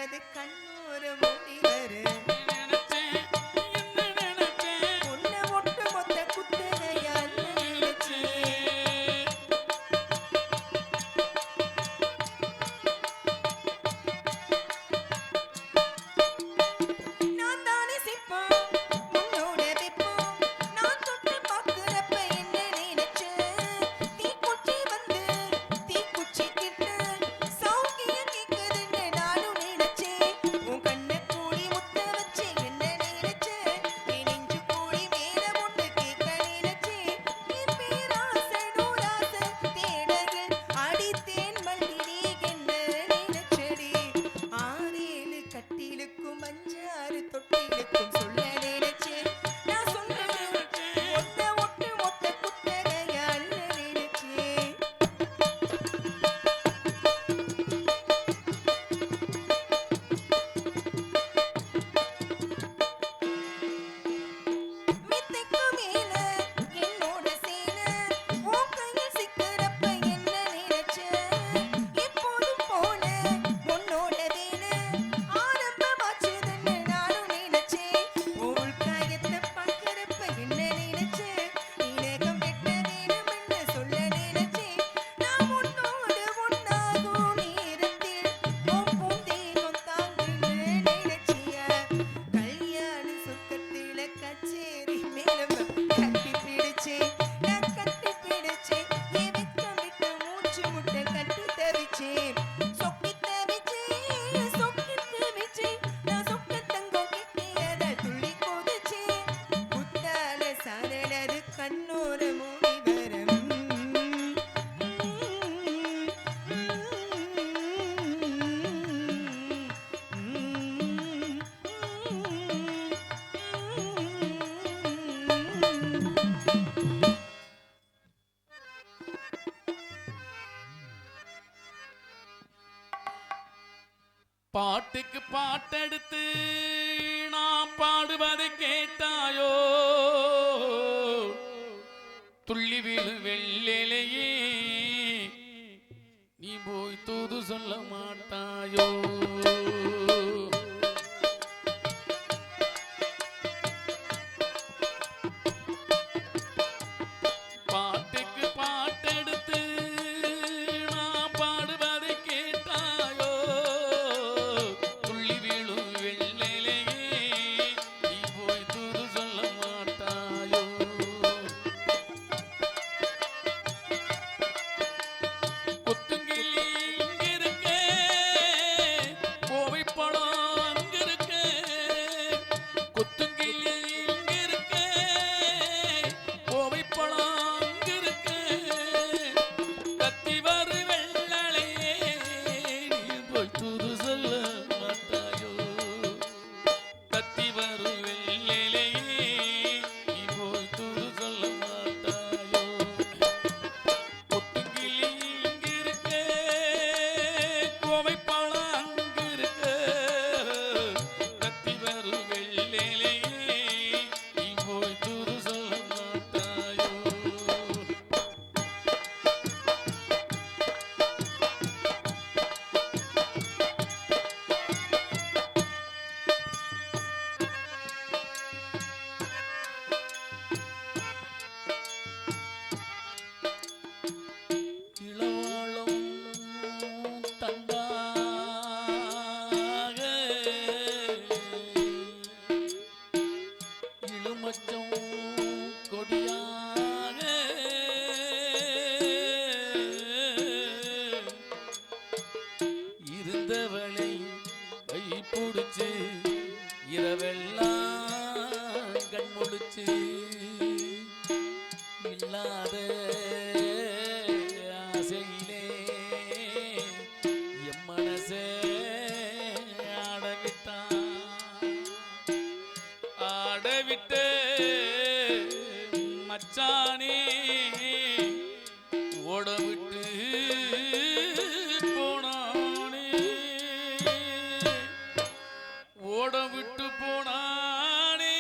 சொன்னது கண்ணூர் முடிவரு பாட்டுக்கு பாட்டெடுத்து நாம் பாடுவதை கேட்டாயோ துள்ளி விழு வெள்ளையே நீ போய் தூது சொல்ல மாட்டாயோ மச்சானே ஓட விட்டு போனானே ஓட விட்டு போனானே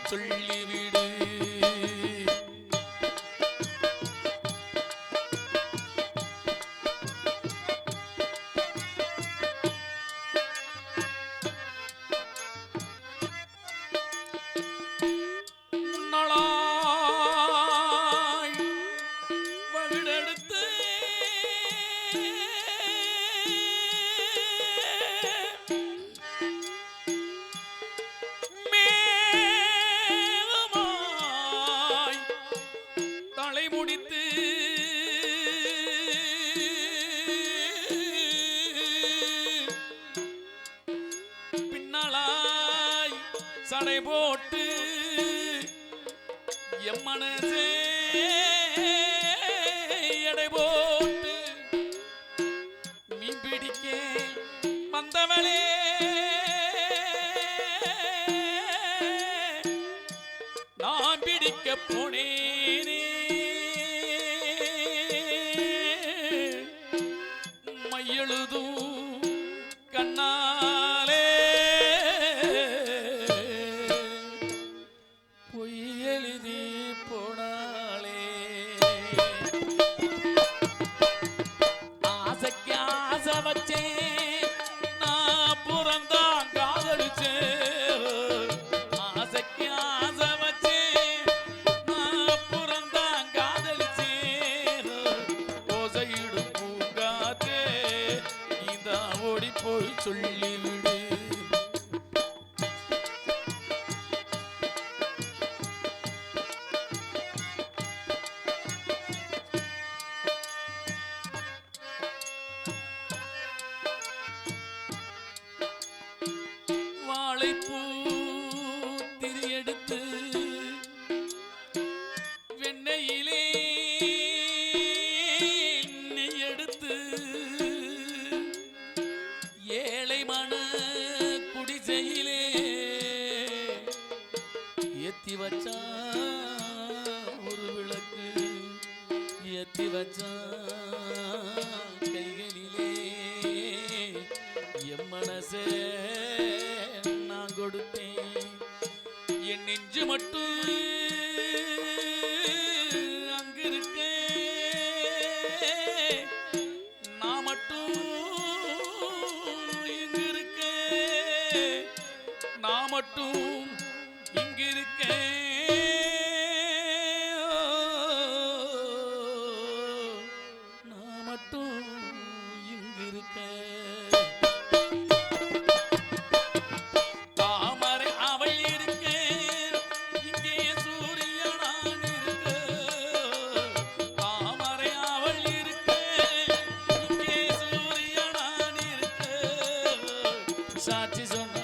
சொல்லிவிடு. முன்னாளாய் வகுடெடுத்து மேகமாய் தலை முடித்து பின்னாளாய் சடை போட்டு எம்மனசே எடை போட்டு மீன் பிடிக்க வந்தவளே நான் பிடிக்க போனேனே மையெழுதும் கண்ணாலே பொய் எழுதி போனாலே ஆசைக்கு ஆசை வச்சேன் நான் புறந்தான் காதலிச்சேன் ஆசைக்கு ஆசை வச்சேன் நான் புறந்தான் காதலிச்சேன் ஓசையிடும் பூங்காத்தே இந்த ஓடி போய் சொல்லிவிடு. வாழைப்பூ திரியெடுத்து வெண்ணையிலே நெய் எடுத்து ஏழை மன குடிசையிலே ஏத்தி வச்சா ஒரு விளக்கு ஏத்தி வச்சா கைகளிலே என் மனசே நான் கொடுத்தேன் என் நெஞ்சு மட்டும் அங்கு இருக்க நான் மட்டும் இங்கு இருக்க நான் மட்டும் இங்கு இருக்க நான் மட்டும் இங்கு இருக்க தாமரை அவள் இருக்க இங்கே சூரியனான் இருக்க தாமரை அவள் இருக்க இங்கே சூரியனான் இருக்க சாட்சி சொன்ன